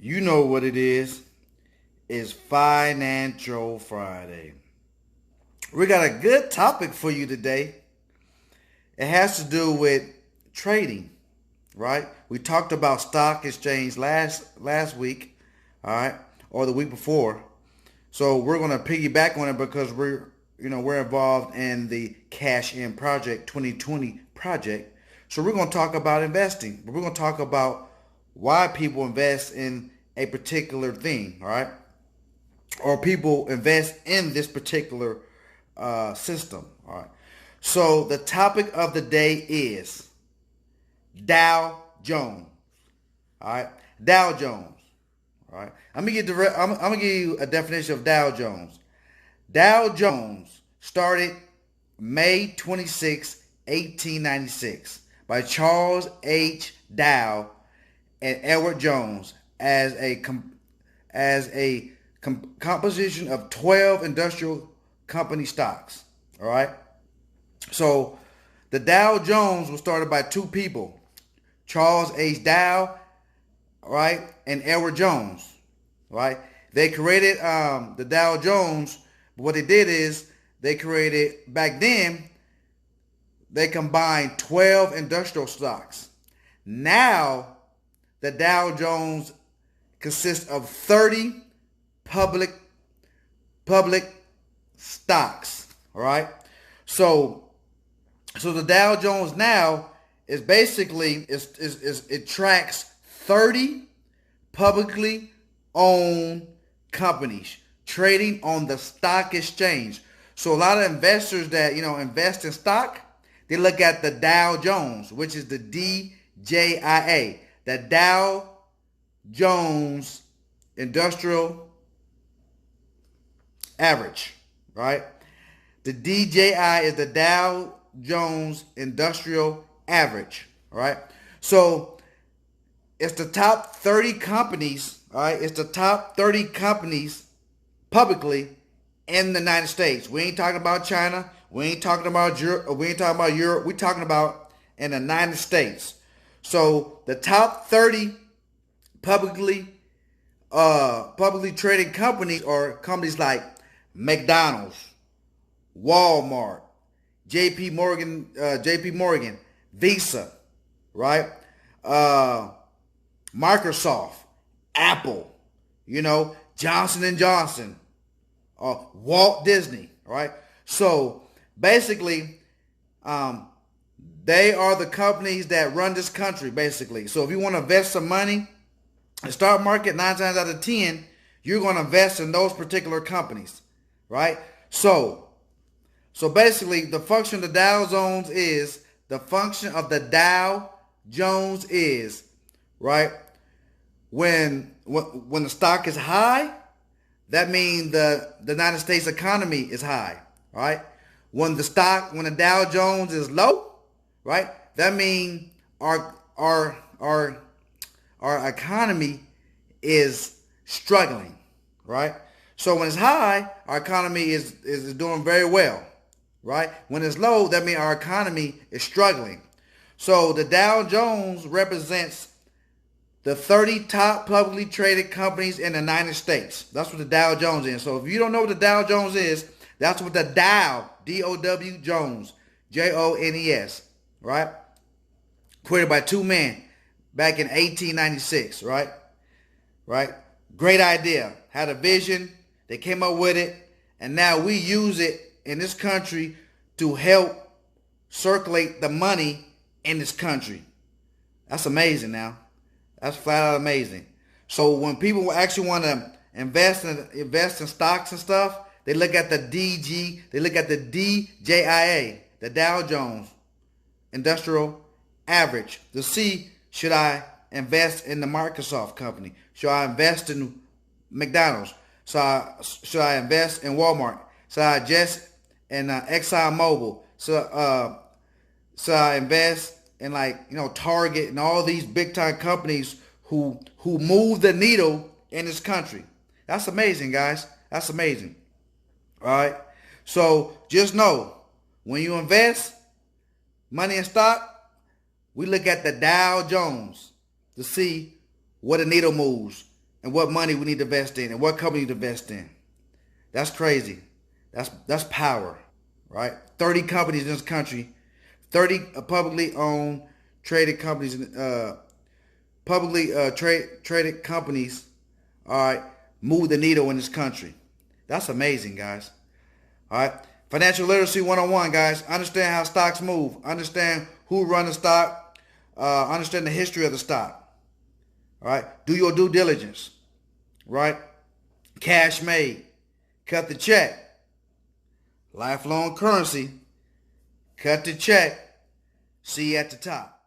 You know what it is. It's Financial Friday. We got a good topic for you today. It has to do with trading, right? We talked about stock exchange last week, all right, or the week before. So we're going to piggyback on it because we're involved in the Cash In Project 2020 project. So we're going to talk about investing. We're going to talk about why people invest in a particular thing, all right? Or people invest in this particular system, all right? So the topic of the day is Dow Jones, all right? Dow Jones, all right? I'm gonna give you a definition of Dow Jones. Dow Jones started May 26, 1896 by Charles H. Dow and Edward Jones as a composition of 12 industrial company stocks. All right. So the Dow Jones was started by two people, Charles H. Dow, right, and Edward Jones. Right. They created the Dow Jones. But what they did is they created back then. They combined 12 industrial stocks. Now the Dow Jones consists of 30 public stocks. All right. So the Dow Jones now is basically it tracks 30 publicly owned companies trading on the stock exchange. So a lot of investors that invest in stock, they look at the Dow Jones, which is the DJIA, the Dow Jones Industrial Average, right? The DJI is the Dow Jones Industrial Average, all right? So it's the top 30 companies, all right? It's the top 30 companies publicly in the United States. We ain't talking about China. We ain't talking about Europe. We ain't talking about Europe. We're talking about in the United States. So the top 30 publicly traded companies are companies like McDonald's, Walmart, JP Morgan, Visa, right? Microsoft, Apple, Johnson and Johnson, Walt Disney, right? So basically, they are the companies that run this country, basically. So if you want to invest some money in the stock market, 9 times out of 10, you're going to invest in those particular companies, right? So basically, the function of the Dow Jones is, right, when the stock is high, that means the United States economy is high, right? When the Dow Jones is low, right, that means our economy is struggling, right? So when it's high, our economy is doing very well, right? When it's low, that means our economy is struggling. So the Dow Jones represents the 30 top publicly traded companies in the United States. That's what the Dow Jones is. So if you don't know what the Dow Jones is, that's what the Dow, D-O-W, Jones, J-O-N-E-S, right? Created by two men back in 1896, right? Right? Great idea. Had a vision. They came up with it. And now we use it in this country to help circulate the money in this country. That's amazing now. That's flat out amazing. So when people actually want to invest in stocks and stuff, they look at the DJIA, the Dow Jones Industrial Average, to see, should I invest in the Microsoft company? Should I invest in McDonald's? Should I invest in Walmart? Should I invest in ExxonMobil? Should I invest in Target and all these big time companies who move the needle in this country? That's amazing, guys. That's amazing. All right. So just know, when you invest money in stock, we look at the Dow Jones to see where the needle moves. and what money we need to invest in and what company to invest in. That's crazy. That's power, right? 30 companies in this country, 30 publicly owned traded companies, traded companies, all right, move the needle in this country. That's amazing, guys. All right. Financial literacy 101, guys. Understand how stocks move. Understand who run the stock. Understand the history of the stock. All right. Do your due diligence. Right. Cash made. Cut the check. Lifelong currency. Cut the check. See you at the top.